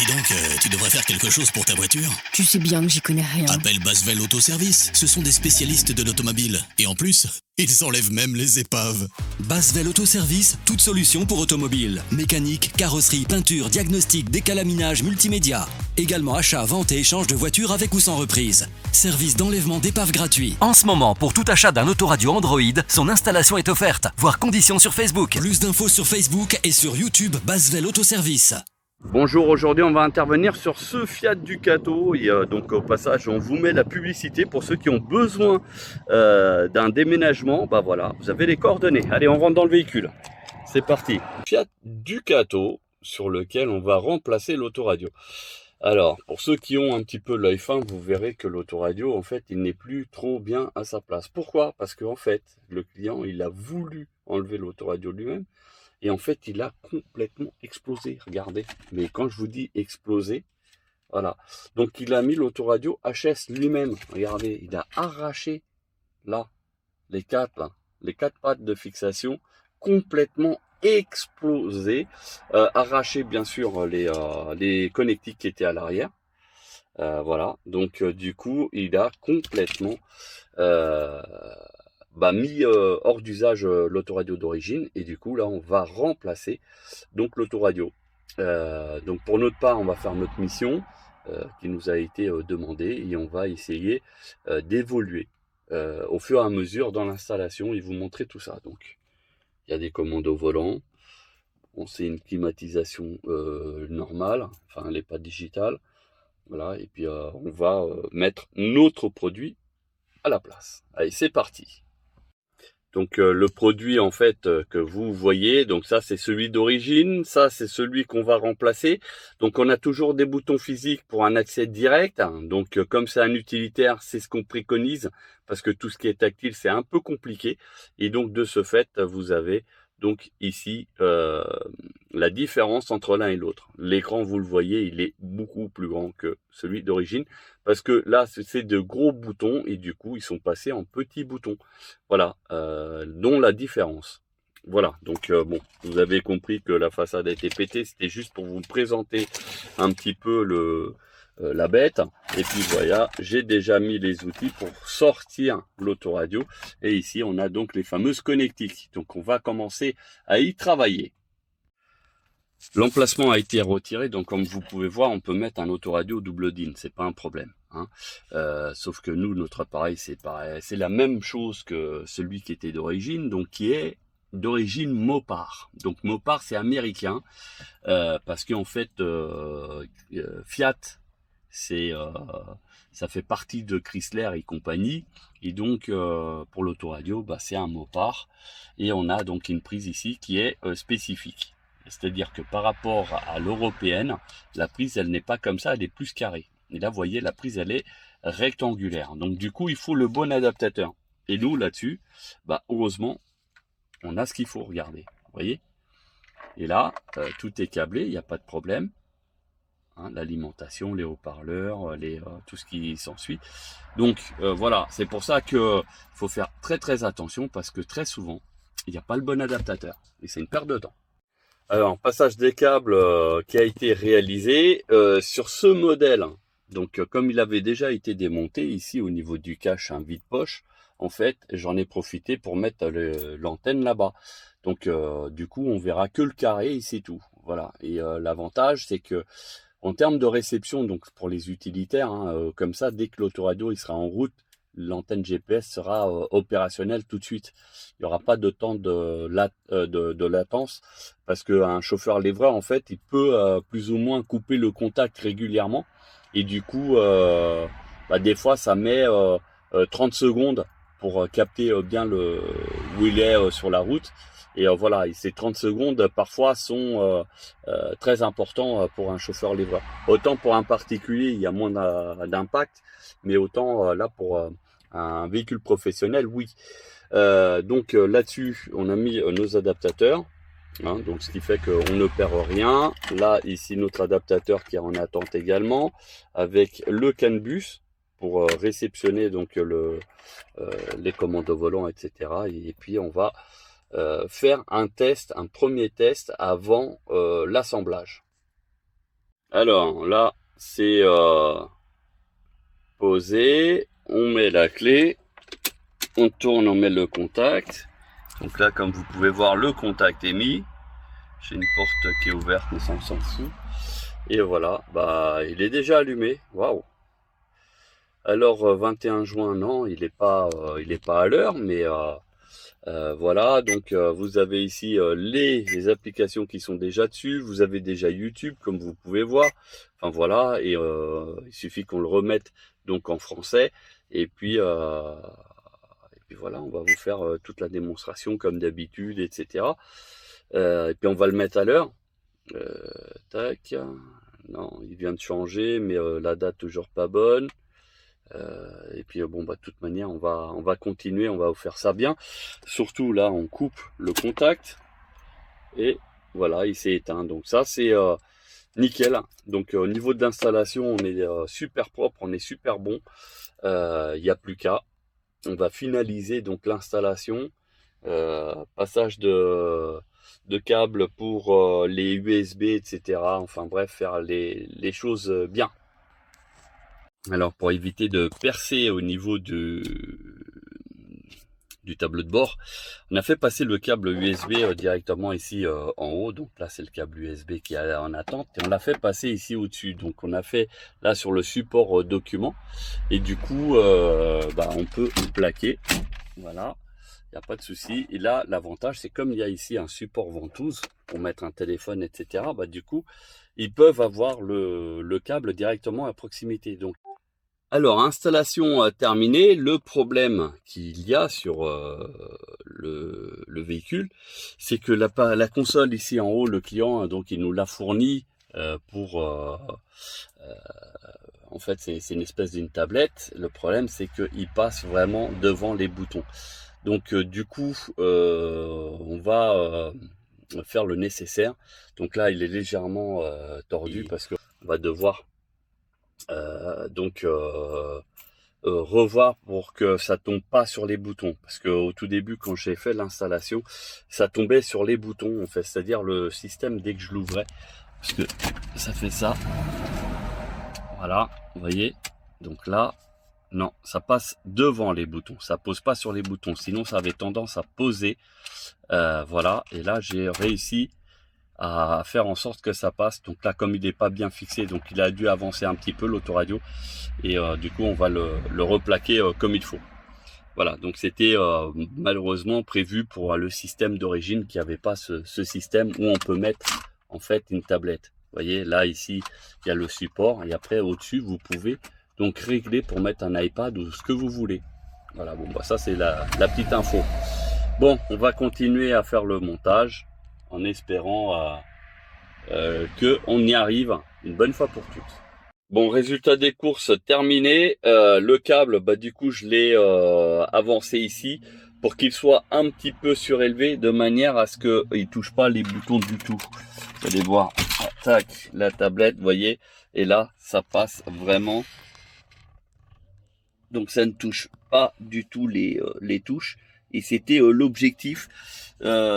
Dis donc, tu devrais faire quelque chose pour ta voiture. Tu sais bien que j'y connais rien. Appelle Basvel Autoservice, ce sont des spécialistes de l'automobile. Et en plus, ils enlèvent même les épaves. Basvel Autoservice, toute solution pour automobile. Mécanique, carrosserie, peinture, diagnostic, décalaminage, multimédia. Également achat, vente et échange de voitures avec ou sans reprise. Service d'enlèvement d'épaves gratuit. En ce moment, pour tout achat d'un autoradio Android, son installation est offerte. Voir conditions sur Facebook. Plus d'infos sur Facebook et sur YouTube Basvel Autoservice. Bonjour, aujourd'hui on va intervenir sur ce Fiat Ducato et donc au passage on vous met la publicité pour ceux qui ont besoin d'un déménagement. Bah voilà, vous avez les coordonnées. Allez, on rentre dans le véhicule. C'est parti. Fiat Ducato sur lequel on va remplacer l'autoradio. Alors, pour ceux qui ont un petit peu l'œil fin, vous verrez que l'autoradio, en fait, il n'est plus trop bien à sa place. Pourquoi? Parce qu'en fait, le client, il a voulu enlever l'autoradio lui-même. Et en fait, il a complètement explosé, regardez. Mais quand je vous dis explosé, voilà. Donc, il a mis l'autoradio HS lui-même. Regardez, il a arraché, là, les quatre pattes de fixation, complètement explosé. Arraché, bien sûr, les connectiques qui étaient à l'arrière. Voilà. Donc, du coup, il a complètement... mis hors d'usage l'autoradio d'origine, et du coup là on va remplacer donc l'autoradio. Donc pour notre part on va faire notre mission qui nous a été demandée, et on va essayer d'évoluer au fur et à mesure dans l'installation et vous montrer tout ça. Donc il y a des commandes au volant, c'est une climatisation normale, enfin elle n'est pas digitale, voilà, et puis on va mettre notre produit à la place. Allez, c'est parti. Donc le produit en fait que vous voyez, donc ça c'est celui d'origine, ça c'est celui qu'on va remplacer. Donc on a toujours des boutons physiques pour un accès direct. Donc comme c'est un utilitaire, c'est ce qu'on préconise, parce que tout ce qui est tactile c'est un peu compliqué. Et donc de ce fait, vous avez donc ici la différence entre l'un et l'autre. L'écran, vous le voyez, il est beaucoup plus grand que celui d'origine, parce que là c'est de gros boutons et du coup ils sont passés en petits boutons. Voilà, dont la différence. Voilà, donc bon, vous avez compris que la façade a été pétée, c'était juste pour vous présenter un petit peu la bête. Et puis voilà, j'ai déjà mis les outils pour sortir l'autoradio, et ici on a donc les fameuses connectiques. Donc on va commencer à y travailler. L'emplacement a été retiré, donc comme vous pouvez voir, on peut mettre un autoradio double DIN, c'est pas un problème, hein. Sauf que nous, notre appareil, c'est pareil, c'est la même chose que celui qui était d'origine, donc qui est d'origine Mopar. Donc Mopar, c'est américain, parce qu'en fait, Fiat, ça fait partie de Chrysler et compagnie, et donc pour l'autoradio, c'est un Mopar, et on a donc une prise ici qui est spécifique. C'est-à-dire que par rapport à l'européenne, la prise, elle n'est pas comme ça, elle est plus carrée. Et là, vous voyez, la prise, elle est rectangulaire. Donc, du coup, il faut le bon adaptateur. Et nous, là-dessus, heureusement, on a ce qu'il faut, regardez. Vous voyez? Et là, tout est câblé, il n'y a pas de problème. Hein, l'alimentation, les haut-parleurs, tout ce qui s'ensuit. Donc, voilà, c'est pour ça qu'il faut faire très, très attention, parce que très souvent, il n'y a pas le bon adaptateur. Et c'est une perte de temps. Alors, passage des câbles qui a été réalisé sur ce modèle. Donc, comme il avait déjà été démonté ici au niveau du cache, un vide-poche, en fait, j'en ai profité pour mettre l'antenne là-bas. Donc, du coup, on verra que le carré et c'est tout. Voilà. Et l'avantage, c'est que en termes de réception, donc pour les utilitaires, comme ça, dès que l'autoradio il sera en route, l'antenne GPS sera opérationnelle tout de suite. Il n'y aura pas de temps de latence, parce qu'un chauffeur-livreur, en fait, il peut plus ou moins couper le contact régulièrement. Et du coup, des fois, ça met 30 secondes pour capter bien où il est sur la route. Et voilà, et ces 30 secondes, parfois, sont très importants pour un chauffeur-livreur. Autant pour un particulier, il y a moins d'impact, mais autant là, pour un véhicule professionnel, oui. Donc là-dessus, on a mis nos adaptateurs, hein, donc ce qui fait qu'on ne perd rien. Là, ici, notre adaptateur qui est en attente également, avec le CAN bus pour réceptionner donc les commandes au volant, etc. Et puis on va faire un premier test avant l'assemblage. Alors là, c'est posé, on met la clé, on tourne, on met le contact. Donc là, comme vous pouvez voir, le contact est mis. J'ai une porte qui est ouverte, mais ça on s'en fout. Et voilà, bah il est déjà allumé. Waouh! Alors 21 juin, non, il est pas à l'heure, mais voilà. Donc vous avez ici les applications qui sont déjà dessus. Vous avez déjà YouTube, comme vous pouvez voir. Enfin voilà, et il suffit qu'on le remette donc en français. Et puis voilà, on va vous faire toute la démonstration comme d'habitude, etc. Et puis on va le mettre à l'heure. Tac. Non, il vient de changer, mais la date toujours pas bonne. Et puis bon, bah de toute manière, on va continuer, on va vous faire ça bien. Surtout là, on coupe le contact et voilà, il s'est éteint. Donc ça, c'est nickel. Donc au niveau de l'installation, on est super propre, on est super bon. Il n'y a plus qu'à. On va finaliser donc l'installation, passage de câbles pour les USB, etc. Enfin bref, faire les choses bien. Alors pour éviter de percer au niveau du tableau de bord, on a fait passer le câble USB directement ici en haut. Donc là c'est le câble USB qui est en attente et on l'a fait passer ici au-dessus. Donc on a fait là sur le support document et du coup on peut le plaquer. Voilà, il n'y a pas de souci. Et là l'avantage c'est comme il y a ici un support ventouse pour mettre un téléphone, etc. Bah du coup ils peuvent avoir le câble directement à proximité. Donc alors, installation terminée. Le problème qu'il y a sur le véhicule, c'est que la console ici en haut, le client, donc il nous l'a fourni en fait, c'est une espèce d'une tablette. Le problème, c'est qu'il passe vraiment devant les boutons. Donc, du coup, on va faire le nécessaire. Donc là, il est légèrement tordu parce qu'on va devoir revoir pour que ça tombe pas sur les boutons, parce que au tout début quand j'ai fait l'installation ça tombait sur les boutons en fait, c'est-à-dire le système dès que je l'ouvrais, parce que ça fait ça, voilà, vous voyez, donc là non, ça passe devant les boutons, ça pose pas sur les boutons, sinon ça avait tendance à poser, voilà, et là j'ai réussi à faire en sorte que ça passe. Donc là comme il n'est pas bien fixé, donc il a dû avancer un petit peu l'autoradio et du coup on va le replaquer comme il faut. Voilà, donc c'était malheureusement prévu pour le système d'origine qui n'avait pas ce système où on peut mettre en fait une tablette. Vous voyez là ici il y a le support et après au-dessus vous pouvez donc régler pour mettre un iPad ou ce que vous voulez. Voilà, bon bah ça c'est la petite info. Bon, on va continuer à faire le montage en espérant qu'on y arrive une bonne fois pour toutes. Bon, résultat des courses terminé. Le câble, bah du coup je l'ai avancé ici pour qu'il soit un petit peu surélevé de manière à ce qu'il touche pas les boutons du tout. Vous allez voir, tac, la tablette, vous voyez, et là ça passe vraiment. Donc ça ne touche pas du tout les touches. Et c'était l'objectif.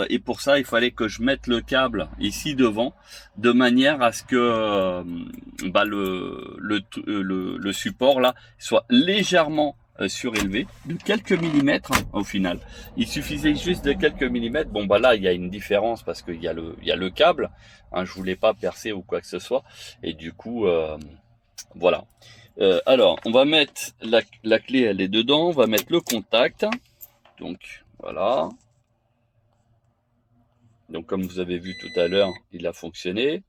Et pour ça, il fallait que je mette le câble ici devant, de manière à ce que le support là soit légèrement surélevé, de quelques millimètres au final. Il suffisait juste de quelques millimètres. Bon bah là, il y a une différence parce qu'il y a le câble. Hein, je voulais pas percer ou quoi que ce soit. Et du coup, voilà. Alors, on va mettre la clé, elle est dedans. On va mettre le contact. Donc, voilà. Donc, comme vous avez vu tout à l'heure, il a fonctionné.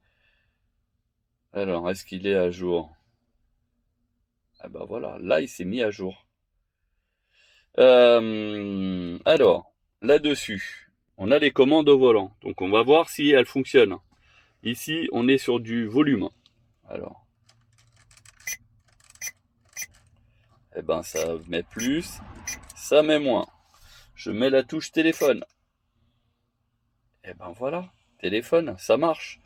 Alors, est-ce qu'il est à jour? Ah ben voilà, là, il s'est mis à jour. Alors, là-dessus, on a les commandes au volant. Donc, on va voir si elles fonctionnent. Ici, on est sur du volume. Alors, eh ben, ça met plus, ça met moins. Je mets la touche téléphone. Et ben voilà, téléphone, ça marche.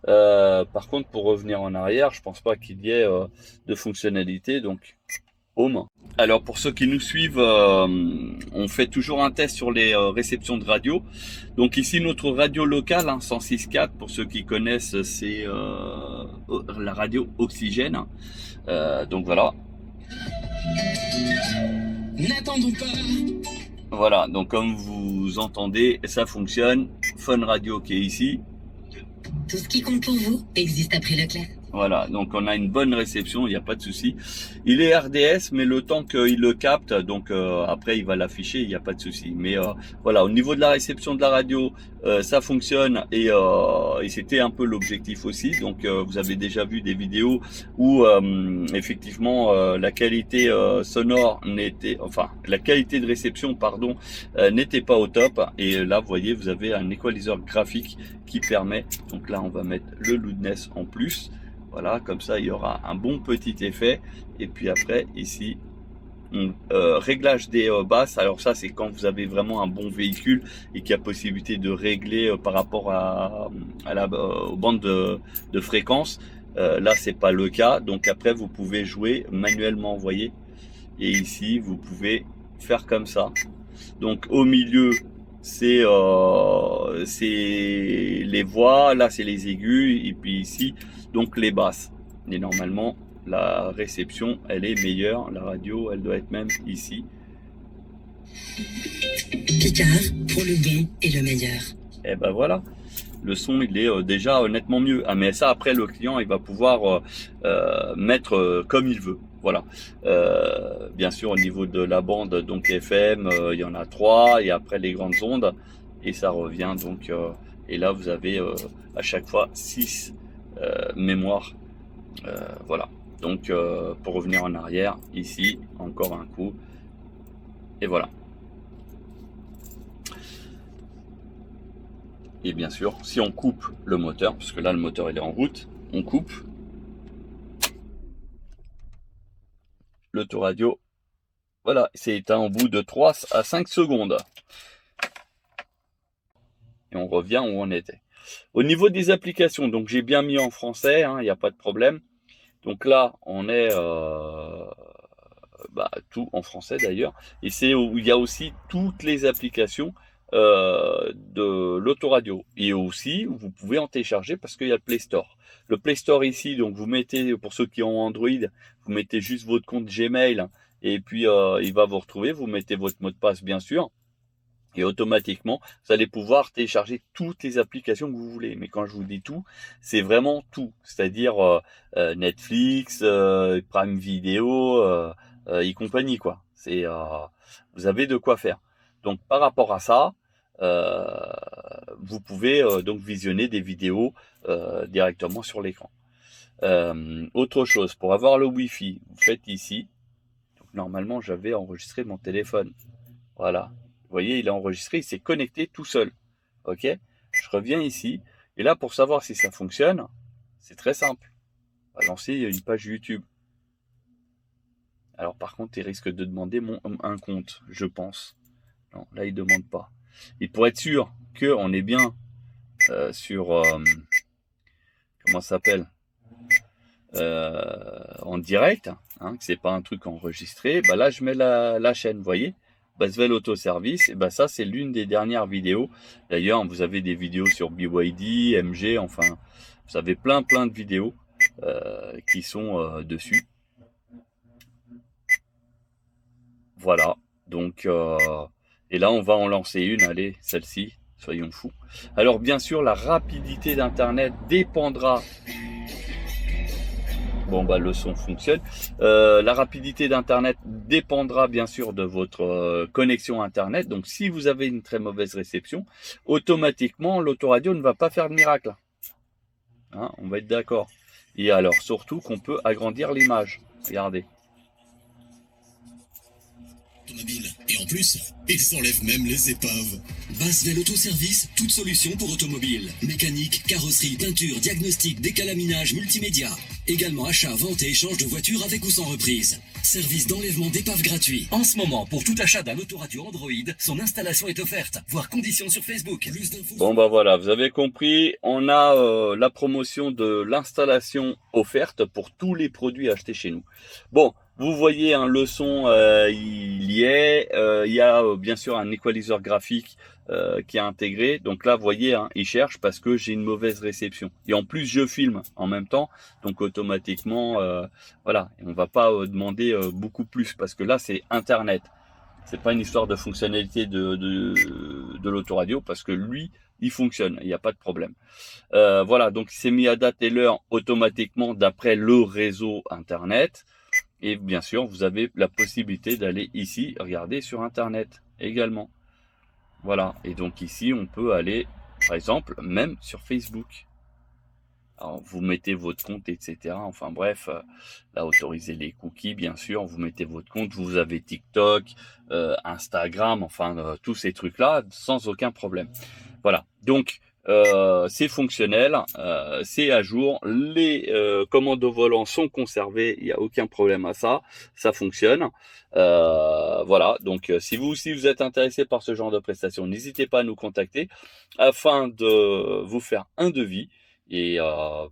Par contre, pour revenir en arrière, je pense pas qu'il y ait de fonctionnalité. Donc Home. Alors pour ceux qui nous suivent, on fait toujours un test sur les réceptions de radio. Donc ici notre radio locale, 106.4, pour ceux qui connaissent, c'est la radio Oxygène. Donc voilà. N'attendons pas. Voilà, donc comme vous entendez, ça fonctionne. Fun Radio qui est ici. Tout ce qui compte pour vous existe après Leclerc. Voilà, donc on a une bonne réception, il n'y a pas de souci. Il est RDS, mais le temps qu'il le capte, donc après il va l'afficher, il n'y a pas de souci. Mais voilà, au niveau de la réception de la radio, ça fonctionne et c'était un peu l'objectif aussi. Donc vous avez déjà vu des vidéos où effectivement la qualité sonore la qualité de réception, pardon, n'était pas au top. Et là, vous voyez, vous avez un équaliseur graphique qui permet. Donc là, on va mettre le loudness en plus. Voilà, comme ça, il y aura un bon petit effet. Et puis après, ici, réglage des basses. Alors ça, c'est quand vous avez vraiment un bon véhicule et qu'il y a possibilité de régler par rapport aux bandes de fréquence. Là, c'est pas le cas. Donc après, vous pouvez jouer manuellement, vous voyez. Et ici, vous pouvez faire comme ça. Donc au milieu, c'est les voix, là c'est les aigus, et puis ici donc les basses. Et normalement la réception elle est meilleure, la radio elle doit être même ici. Picard pour le bon et le meilleur. Et ben voilà, le son il est déjà nettement mieux. Ah mais ça après le client il va pouvoir mettre comme il veut. Voilà. Bien sûr au niveau de la bande donc FM, il y en a 3 et après les grandes ondes et ça revient donc et là vous avez à chaque fois 6 mémoires. Voilà. Donc pour revenir en arrière ici encore un coup et voilà. Et bien sûr, si on coupe le moteur, parce que là le moteur il est en route, on coupe l'autoradio. Voilà, c'est éteint au bout de 3 à 5 secondes. Et on revient où on était. Au niveau des applications, donc j'ai bien mis en français, il n'y a pas de problème. Donc là, on est tout en français d'ailleurs. Et c'est où il y a aussi toutes les applications de l'autoradio. Et aussi, vous pouvez en télécharger parce qu'il y a le Play Store. Le Play Store ici, donc vous mettez, pour ceux qui ont Android, vous mettez juste votre compte Gmail et puis il va vous retrouver. Vous mettez votre mot de passe bien sûr. Et automatiquement, vous allez pouvoir télécharger toutes les applications que vous voulez. Mais quand je vous dis tout, c'est vraiment tout. C'est-à-dire Netflix, Prime Video et compagnie, quoi. Vous avez de quoi faire. Donc par rapport à ça, vous pouvez donc visionner des vidéos directement sur l'écran. Autre chose, pour avoir le Wi-Fi, vous faites ici. Donc, normalement, j'avais enregistré mon téléphone. Voilà. Vous voyez, il est enregistré, il s'est connecté tout seul. Ok. Je reviens ici. Et là, pour savoir si ça fonctionne, c'est très simple. On va lancer une page YouTube. Alors par contre, il risque de demander un compte, je pense. Non, là, il ne demande pas. Et pour être sûr qu'on est bien sur... comment ça s'appelle en direct, que c'est pas un truc enregistré, là, je mets la chaîne, vous voyez. Basvel Autoservice, et ça c'est l'une des dernières vidéos. D'ailleurs, vous avez des vidéos sur BYD, MG, enfin, vous avez plein de vidéos qui sont dessus. Voilà, donc, et là on va en lancer une, allez, celle-ci, soyons fous. Alors bien sûr, la rapidité d'Internet dépendra... Bon le son fonctionne. La rapidité d'internet dépendra bien sûr de votre connexion internet. Donc si vous avez une très mauvaise réception, automatiquement l'autoradio ne va pas faire de miracle. On va être d'accord. Et alors surtout qu'on peut agrandir l'image. Regardez. Et en plus, ils enlèvent même les épaves. Basvel Autoservice, toute solution pour automobile. Mécanique, carrosserie, peinture, diagnostic, décalaminage, multimédia. Également achat, vente et échange de voitures avec ou sans reprise. Service d'enlèvement d'épave gratuit. En ce moment, pour tout achat d'un autoradio Android, son installation est offerte. Voir conditions sur Facebook. Plus d'infos. Bon voilà, vous avez compris. On a la promotion de l'installation offerte pour tous les produits achetés chez nous. Bon. Vous voyez, hein, le son, il y est. Il y a bien sûr un equalizer graphique qui est intégré. Donc là, vous voyez, hein, il cherche parce que j'ai une mauvaise réception. Et en plus, je filme en même temps. Donc automatiquement, voilà, on va pas demander beaucoup plus parce que là, c'est Internet. C'est pas une histoire de fonctionnalité de l'autoradio parce que lui, il fonctionne, il n'y a pas de problème. Voilà, donc il s'est mis à date et l'heure automatiquement d'après le réseau Internet. Et bien sûr, vous avez la possibilité d'aller ici regarder sur Internet également. Voilà, et donc ici, on peut aller, par exemple, même sur Facebook. Alors, vous mettez votre compte, etc. Enfin bref, là, autorisez les cookies, bien sûr. Vous mettez votre compte, vous avez TikTok, Instagram, enfin, tous ces trucs-là, sans aucun problème. Voilà, donc, c'est fonctionnel, c'est à jour, les commandes au volant sont conservées, il n'y a aucun problème à ça, ça fonctionne. Voilà, donc si vous êtes intéressé par ce genre de prestations, n'hésitez pas à nous contacter afin de vous faire un devis. Et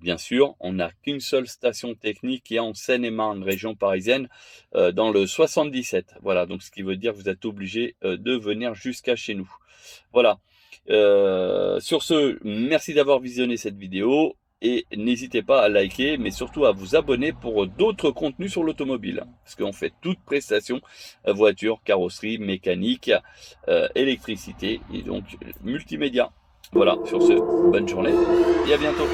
bien sûr, on n'a qu'une seule station technique qui est en Seine-et-Marne, région parisienne, dans le 77. Voilà, donc ce qui veut dire que vous êtes obligé de venir jusqu'à chez nous. Voilà. Sur ce, merci d'avoir visionné cette vidéo et n'hésitez pas à liker, mais surtout à vous abonner pour d'autres contenus sur l'automobile, parce qu'on fait toute prestation, voiture, carrosserie, mécanique, électricité et donc multimédia. Voilà, sur ce, bonne journée et à bientôt.